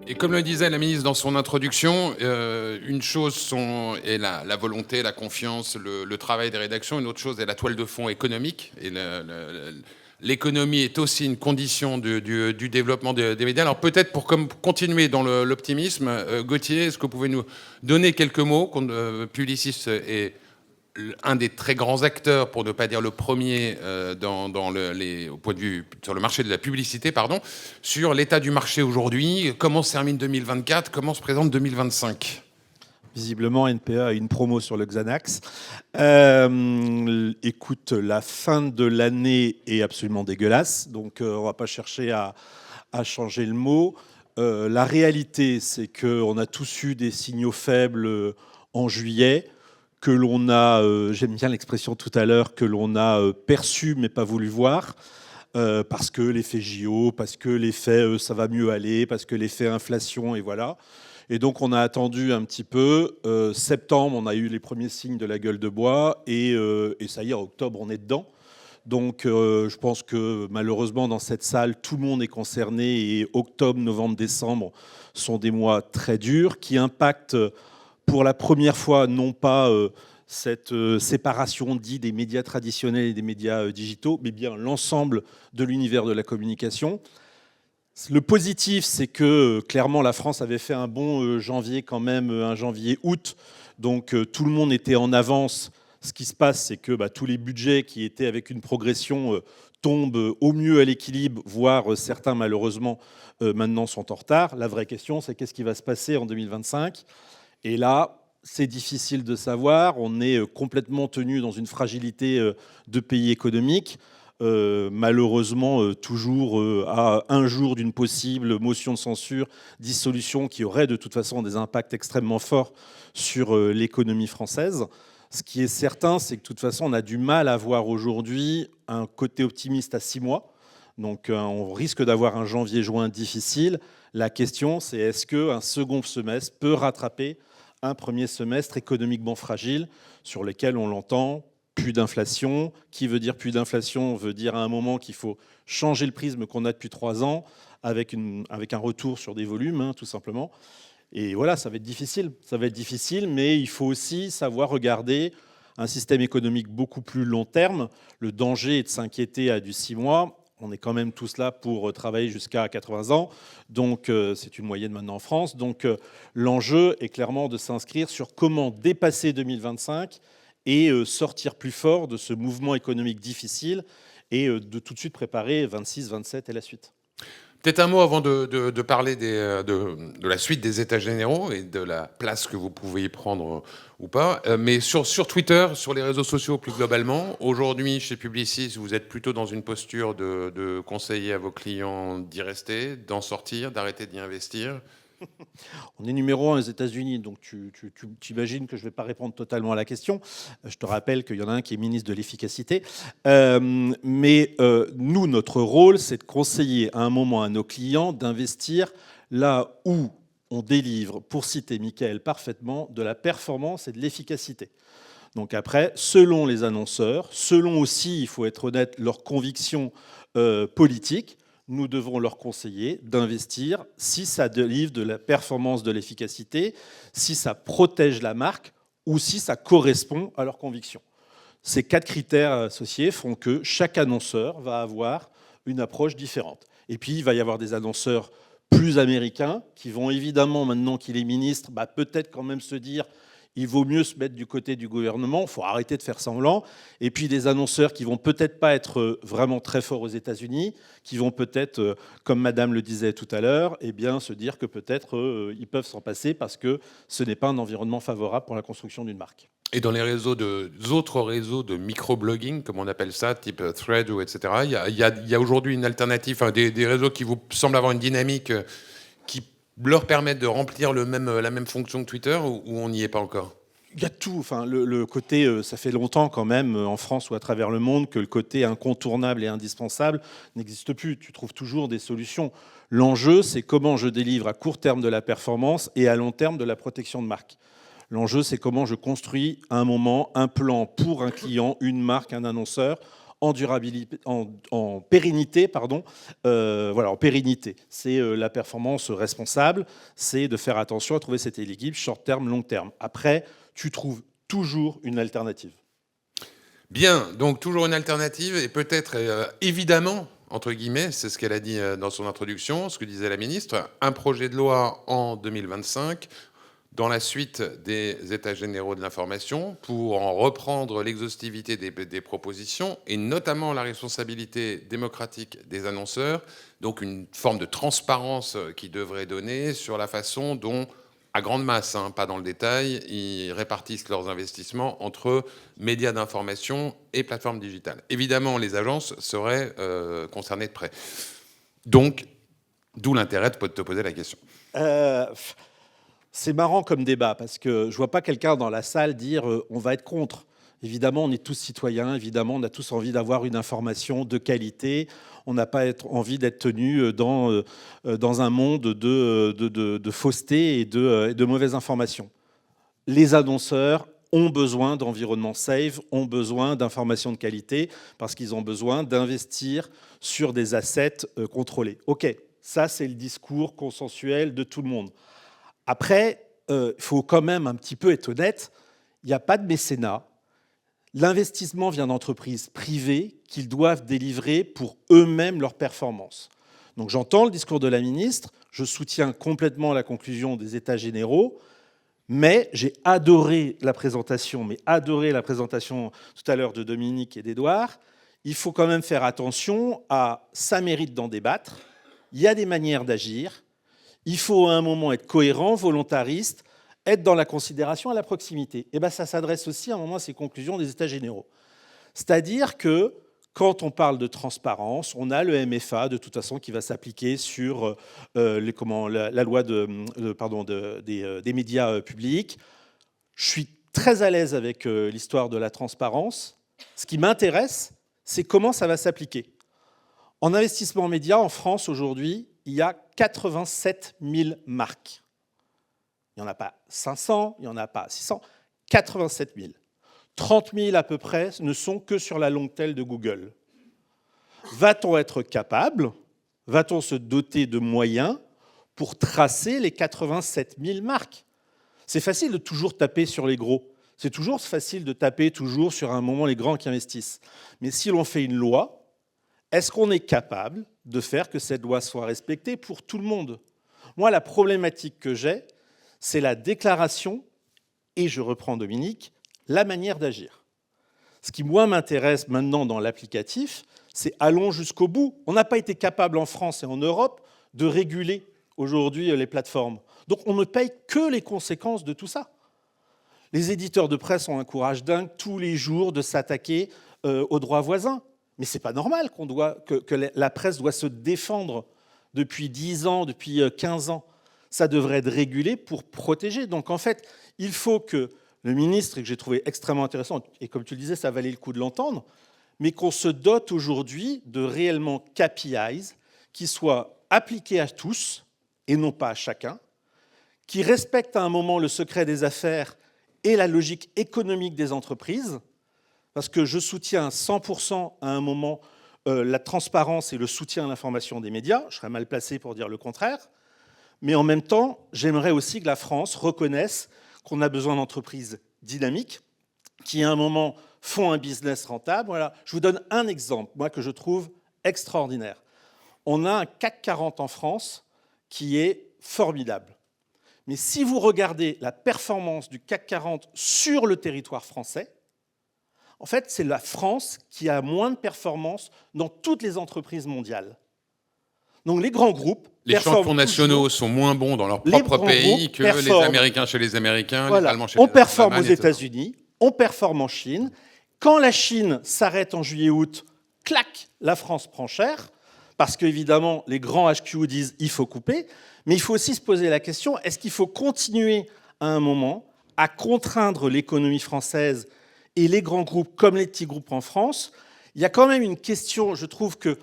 Et comme le disait la ministre dans son introduction, une chose est la volonté, la confiance, le travail des rédactions. Une autre chose est la toile de fond économique. Et l'économie est aussi une condition du développement des médias. Alors peut-être pour continuer dans l'optimisme, Gauthier, est-ce que vous pouvez nous donner quelques mots? Publicis est un des très grands acteurs, pour ne pas dire le premier, au point de vue sur le marché de la publicité, pardon, sur l'état du marché aujourd'hui, comment se termine 2024, comment se présente 2025. Visiblement, NPA a une promo sur le Xanax. Écoute, la fin de l'année est absolument dégueulasse, donc on va pas chercher à changer le mot. La réalité, c'est qu'on a tous eu des signaux faibles en juillet, que l'on a, j'aime bien l'expression tout à l'heure, que l'on a perçu mais pas voulu voir, parce que l'effet JO, parce que l'effet ça va mieux aller, parce que l'effet inflation, et voilà. Et donc on a attendu un petit peu. Septembre, on a eu les premiers signes de la gueule de bois, et ça y est, en octobre, on est dedans. Donc je pense que malheureusement dans cette salle, tout le monde est concerné, et octobre, novembre, décembre sont des mois très durs qui impactent pour la première fois non pas cette séparation dite des médias traditionnels et des médias digitaux, mais bien l'ensemble de l'univers de la communication. Le positif, c'est que clairement la France avait fait un bon janvier quand même, un janvier-août, donc tout le monde était en avance. Ce qui se passe, c'est que tous les budgets qui étaient avec une progression tombent au mieux à l'équilibre, voire certains malheureusement maintenant sont en retard. La vraie question, c'est qu'est-ce qui va se passer en 2025 ? Et là, c'est difficile de savoir. On est complètement tenu dans une fragilité de pays économique. Malheureusement, toujours à un jour d'une possible motion de censure, dissolution qui aurait de toute façon des impacts extrêmement forts sur l'économie française. Ce qui est certain, c'est que de toute façon, on a du mal à voir aujourd'hui un côté optimiste à 6 mois. Donc on risque d'avoir un janvier-juin difficile. La question, c'est est-ce qu'un second semestre peut rattraper un premier semestre économiquement fragile sur lequel on l'entend, plus d'inflation. Qui veut dire plus d'inflation veut dire à un moment qu'il faut changer le prisme qu'on a depuis 3 ans avec un retour sur des volumes, tout simplement. Et voilà, ça va être difficile. Ça va être difficile, mais il faut aussi savoir regarder un système économique beaucoup plus long terme. Le danger est de s'inquiéter à du 6 mois. On est quand même tous là pour travailler jusqu'à 80 ans. Donc, c'est une moyenne maintenant en France. Donc, l'enjeu est clairement de s'inscrire sur comment dépasser 2025 et sortir plus fort de ce mouvement économique difficile et de tout de suite préparer 26, 27 et la suite. Peut-être un mot avant de parler de la suite des États généraux et de la place que vous pouvez y prendre ou pas. Mais sur Twitter, sur les réseaux sociaux plus globalement, aujourd'hui chez Publicis, vous êtes plutôt dans une posture de conseiller à vos clients d'y rester, d'en sortir, d'arrêter d'y investir. On est numéro 1 aux États-Unis, donc tu imagines que je ne vais pas répondre totalement à la question. Je te rappelle qu'il y en a un qui est ministre de l'efficacité. Mais nous, notre rôle, c'est de conseiller à un moment à nos clients d'investir là où on délivre, pour citer Michael parfaitement, de la performance et de l'efficacité. Donc après, selon les annonceurs, selon aussi, il faut être honnête, leurs convictions politiques, nous devons leur conseiller d'investir si ça délivre de la performance, de l'efficacité, si ça protège la marque ou si ça correspond à leurs convictions. Ces 4 critères associés font que chaque annonceur va avoir une approche différente. Et puis, il va y avoir des annonceurs plus américains qui vont évidemment, maintenant qu'il est ministre, peut-être quand même se dire il vaut mieux se mettre du côté du gouvernement, il faut arrêter de faire semblant. Et puis des annonceurs qui vont peut-être pas être vraiment très forts aux États-Unis, qui vont peut-être, comme Madame le disait tout à l'heure, se dire que peut-être ils peuvent s'en passer parce que ce n'est pas un environnement favorable pour la construction d'une marque. Et dans les autres réseaux de microblogging, comme on appelle ça, type Thread ou etc., il y a aujourd'hui une alternative, des réseaux qui vous semblent avoir une dynamique qui leur permettent de remplir la même fonction que Twitter, ou on n'y est pas encore ? Il y a tout. Le côté, ça fait longtemps quand même en France ou à travers le monde que le côté incontournable et indispensable n'existe plus. Tu trouves toujours des solutions. L'enjeu, c'est comment je délivre à court terme de la performance et à long terme de la protection de marque. L'enjeu, c'est comment je construis à un moment un plan pour un client, une marque, un annonceur, en durabilité, en pérennité, pardon. En pérennité. C'est la performance responsable, c'est de faire attention à trouver cet équilibre short terme, long terme. Après, tu trouves toujours une alternative. Bien, donc toujours une alternative et peut-être évidemment, entre guillemets, c'est ce qu'elle a dit dans son introduction, ce que disait la ministre, un projet de loi en 2025 dans la suite des États généraux de l'information pour en reprendre l'exhaustivité des propositions et notamment la responsabilité démocratique des annonceurs, donc une forme de transparence qui devrait donner sur la façon dont, à grande masse, pas dans le détail, ils répartissent leurs investissements entre médias d'information et plateformes digitales. Évidemment, les agences seraient concernées de près. Donc, d'où l'intérêt de te poser la question. C'est marrant comme débat, parce que je ne vois pas quelqu'un dans la salle dire on va être contre. Évidemment, on est tous citoyens, évidemment, on a tous envie d'avoir une information de qualité. On n'a pas envie d'être tenu dans un monde de fausseté et de mauvaises informations. Les annonceurs ont besoin d'environnement safe, ont besoin d'informations de qualité, parce qu'ils ont besoin d'investir sur des assets contrôlés. OK, ça c'est le discours consensuel de tout le monde. Après, il faut quand même un petit peu être honnête, il n'y a pas de mécénat. L'investissement vient d'entreprises privées qu'ils doivent délivrer pour eux-mêmes leurs performances. Donc j'entends le discours de la ministre, je soutiens complètement la conclusion des États généraux, mais j'ai adoré la présentation tout à l'heure de Dominique et d'Édouard. Il faut quand même faire attention à ça mérite d'en débattre. Il y a des manières d'agir. Il faut à un moment être cohérent, volontariste, être dans la considération à la proximité. Et bien ça s'adresse aussi à un moment à ces conclusions des États généraux. C'est-à-dire que quand on parle de transparence, on a le MFA de toute façon qui va s'appliquer sur la loi des médias publics. Je suis très à l'aise avec l'histoire de la transparence. Ce qui m'intéresse, c'est comment ça va s'appliquer. En investissement média, en France aujourd'hui, il y a 87 000 marques. Il n'y en a pas 500, il n'y en a pas 600, 87 000. 30 000 à peu près ne sont que sur la longue tail de Google. Va-t-on être capable, va-t-on se doter de moyens pour tracer les 87 000 marques? C'est facile de toujours taper sur les gros. C'est toujours facile de taper toujours sur un moment les grands qui investissent. Mais si l'on fait une loi, est-ce qu'on est capable de faire que cette loi soit respectée pour tout le monde? Moi, la problématique que j'ai, c'est la déclaration, et je reprends Dominique, la manière d'agir. Ce qui, moi, m'intéresse maintenant dans l'applicatif, c'est allons jusqu'au bout. On n'a pas été capable en France et en Europe de réguler aujourd'hui les plateformes. Donc on ne paye que les conséquences de tout ça. Les éditeurs de presse ont un courage dingue tous les jours de s'attaquer aux droits voisins. Mais ce n'est pas normal que la presse doit se défendre depuis 10 ans, depuis 15 ans. Ça devrait être régulé pour protéger. Donc en fait, il faut que le ministre, et que j'ai trouvé extrêmement intéressant, et comme tu le disais, ça valait le coup de l'entendre, mais qu'on se dote aujourd'hui de réellement KPIs qui soient appliqués à tous et non pas à chacun, qui respectent à un moment le secret des affaires et la logique économique des entreprises, parce que je soutiens 100% à un moment la transparence et le soutien à l'information des médias. Je serais mal placé pour dire le contraire. Mais en même temps, j'aimerais aussi que la France reconnaisse qu'on a besoin d'entreprises dynamiques qui, à un moment, font un business rentable. Voilà. Je vous donne un exemple, moi, que je trouve extraordinaire. On a un CAC 40 en France qui est formidable. Mais si vous regardez la performance du CAC 40 sur le territoire français, en fait, c'est la France qui a moins de performance dans toutes les entreprises mondiales. Donc les grands groupes... Les champions nationaux sont moins bons dans leur propre pays que les Américains chez les Américains, voilà. Les Allemands chez les Allemands. On performe aux États-Unis, on performe en Chine. Quand la Chine s'arrête en juillet-août, clac, la France prend cher, parce qu'évidemment, les grands HQ disent il faut couper, mais il faut aussi se poser la question, est-ce qu'il faut continuer à un moment à contraindre l'économie française et les grands groupes comme les petits groupes en France? Il y a quand même une question, je trouve que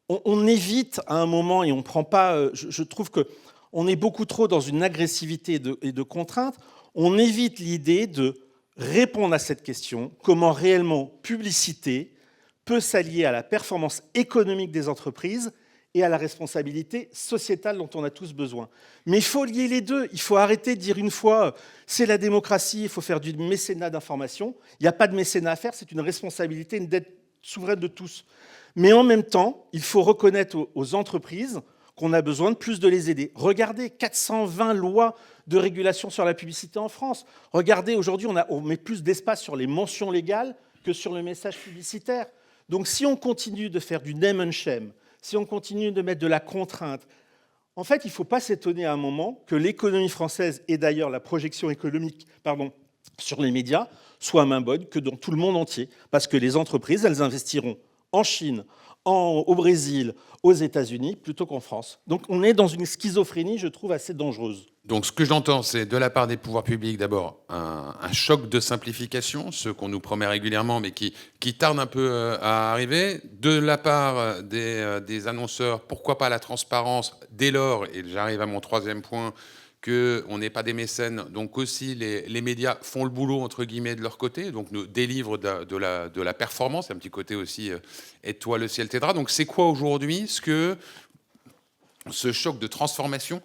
on évite à un moment et on prend pas. Je trouve qu'on est beaucoup trop dans une agressivité et de contrainte. On évite l'idée de répondre à cette question, comment réellement publicité, peut s'allier à la performance économique des entreprises et à la responsabilité sociétale dont on a tous besoin. Mais il faut lier les deux. Il faut arrêter de dire une fois, c'est la démocratie, il faut faire du mécénat d'information. Il n'y a pas de mécénat à faire, c'est une responsabilité, une dette souveraine de tous. Mais en même temps, il faut reconnaître aux entreprises qu'on a besoin de plus de les aider. Regardez, 420 lois de régulation sur la publicité en France. Regardez, aujourd'hui, on met plus d'espace sur les mentions légales que sur le message publicitaire. Donc si on continue de faire du name and shame, si on continue de mettre de la contrainte, en fait, il ne faut pas s'étonner à un moment que l'économie française, et d'ailleurs la projection économique sur les médias, soit à main bonne que dans tout le monde entier. Parce que les entreprises, elles investiront en Chine, au Brésil, aux États-Unis, plutôt qu'en France. Donc on est dans une schizophrénie, je trouve, assez dangereuse. Donc ce que j'entends, c'est de la part des pouvoirs publics, d'abord, un choc de simplification, ce qu'on nous promet régulièrement, mais qui tarde un peu à arriver. De la part des annonceurs, pourquoi pas la transparence, dès lors, et j'arrive à mon troisième point, qu'on n'est pas des mécènes, donc aussi les médias font le boulot, entre guillemets, de leur côté, donc nous délivrent de la performance, un petit côté aussi aide-toi le ciel t'aidera. Donc c'est quoi aujourd'hui ce choc de transformation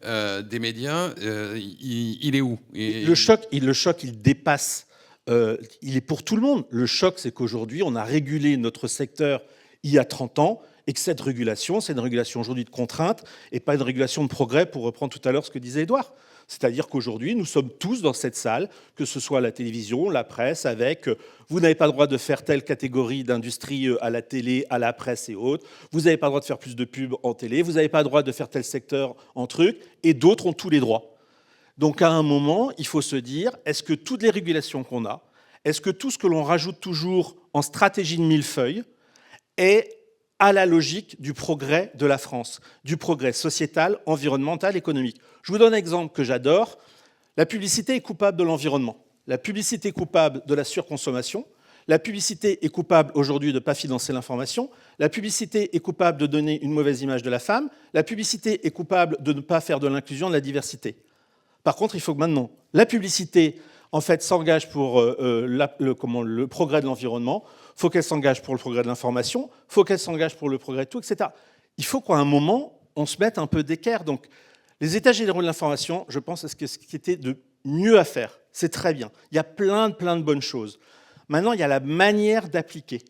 des médias, il est où? Le choc, il dépasse, il est pour tout le monde. Le choc, c'est qu'aujourd'hui, on a régulé notre secteur il y a 30 ans, et que cette régulation, c'est une régulation aujourd'hui de contrainte et pas une régulation de progrès, pour reprendre tout à l'heure ce que disait Édouard. C'est-à-dire qu'aujourd'hui, nous sommes tous dans cette salle, que ce soit la télévision, la presse, avec vous n'avez pas le droit de faire telle catégorie d'industrie à la télé, à la presse et autres, vous n'avez pas le droit de faire plus de pubs en télé, vous n'avez pas le droit de faire tel secteur en truc, et d'autres ont tous les droits. Donc à un moment, il faut se dire, est-ce que toutes les régulations qu'on a, est-ce que tout ce que l'on rajoute toujours en stratégie de millefeuille est à la logique du progrès de la France, du progrès sociétal, environnemental, économique. Je vous donne un exemple que j'adore. La publicité est coupable de l'environnement. La publicité est coupable de la surconsommation. La publicité est coupable aujourd'hui de ne pas financer l'information. La publicité est coupable de donner une mauvaise image de la femme. La publicité est coupable de ne pas faire de l'inclusion, de la diversité. Par contre, il faut que maintenant, la publicité en fait, s'engage pour le progrès de l'environnement, il faut qu'elle s'engage pour le progrès de l'information, il faut qu'elle s'engage pour le progrès de tout, etc. Il faut qu'à un moment, on se mette un peu d'équerre. Donc, les états généraux de l'information, je pense, c'est ce qui était de mieux à faire. C'est très bien. Il y a plein de bonnes choses. Maintenant, il y a la manière d'appliquer.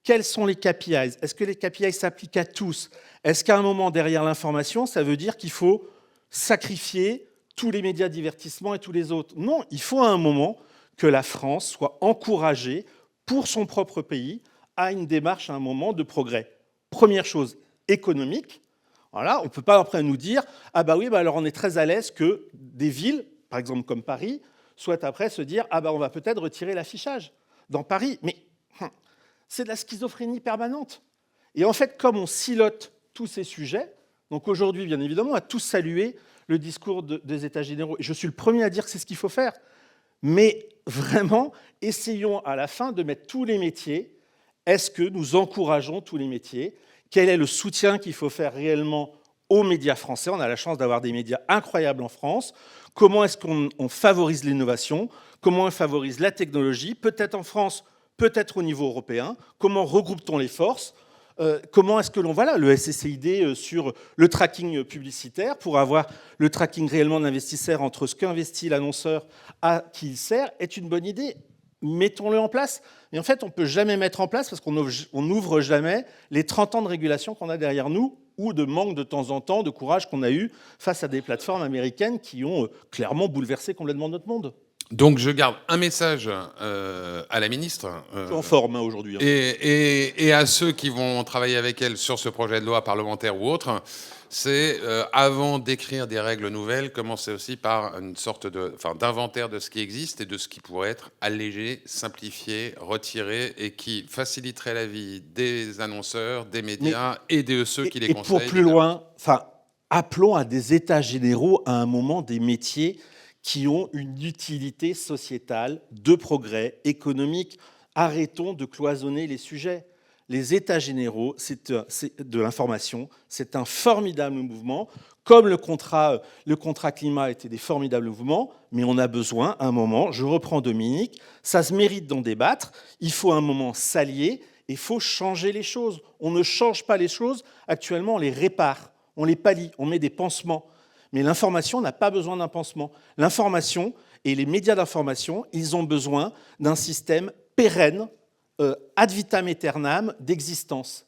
Quels sont les KPIs? Est-ce que les KPIs s'appliquent à tous? Est-ce qu'à un moment, derrière l'information, ça veut dire qu'il faut sacrifier tous les médias de divertissement et tous les autres? Non, il faut à un moment que la France soit encouragée pour son propre pays à une démarche, à un moment de progrès. Première chose, économique. Voilà, on ne peut pas après nous dire « Ah bah oui, bah alors on est très à l'aise que des villes, par exemple comme Paris, soient après se dire « Ah bah on va peut-être retirer l'affichage dans Paris. » Mais c'est de la schizophrénie permanente. Et en fait, comme on silote tous ces sujets, donc aujourd'hui, bien évidemment, on a tous salué le discours des États généraux. Et je suis le premier à dire que c'est ce qu'il faut faire. Mais vraiment, essayons à la fin de mettre tous les métiers. Est-ce que nous encourageons tous les métiers? Quel est le soutien qu'il faut faire réellement aux médias français? On a la chance d'avoir des médias incroyables en France. Comment est-ce qu'on favorise l'innovation? Comment on favorise la technologie? Peut-être en France, peut-être au niveau européen. Comment regroupe-t-on les forces? Comment est-ce que l'on voit là le SSCID sur le tracking publicitaire pour avoir le tracking réellement de l'investisseur entre ce qu'investit l'annonceur à qui il sert est une bonne idée. Mettons-le en place. Mais en fait, on ne peut jamais mettre en place parce qu'on n'ouvre jamais les 30 ans de régulation qu'on a derrière nous ou de manque de temps en temps de courage qu'on a eu face à des plateformes américaines qui ont clairement bouleversé complètement notre monde. Donc je garde un message à la ministre en forme aujourd'hui. Et à ceux qui vont travailler avec elle sur ce projet de loi parlementaire ou autre, c'est avant d'écrire des règles nouvelles, commencer aussi par une sorte d'inventaire de ce qui existe et de ce qui pourrait être allégé, simplifié, retiré et qui faciliterait la vie des annonceurs, des médias et de ceux qui les conseillent. Et pour plus loin, appelons à des états généraux à un moment des métiers qui ont une utilité sociétale, de progrès économique. Arrêtons de cloisonner les sujets. Les états généraux de l'information, c'est un formidable mouvement, comme le contrat climat était des formidables mouvements, mais on a besoin, à un moment, je reprends Dominique, ça se mérite d'en débattre, il faut à un moment s'allier il faut changer les choses. On ne change pas les choses. Actuellement, on les répare, on les pallie, on met des pansements. Mais l'information n'a pas besoin d'un pansement. L'information et les médias d'information, ils ont besoin d'un système pérenne, ad vitam aeternam, d'existence.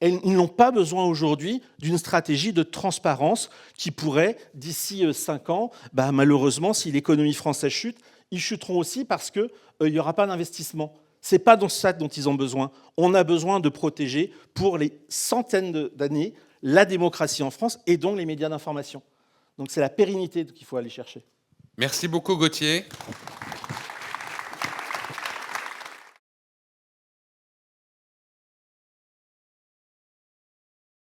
Ils n'ont pas besoin aujourd'hui d'une stratégie de transparence qui pourrait, d'ici 5 ans, malheureusement, si l'économie française chute, ils chuteront aussi parce qu'il n'y aura pas d'investissement. Ce n'est pas dans ça dont ils ont besoin. On a besoin de protéger pour les centaines d'années la démocratie en France et donc les médias d'information. Donc c'est la pérennité qu'il faut aller chercher. Merci beaucoup Gauthier.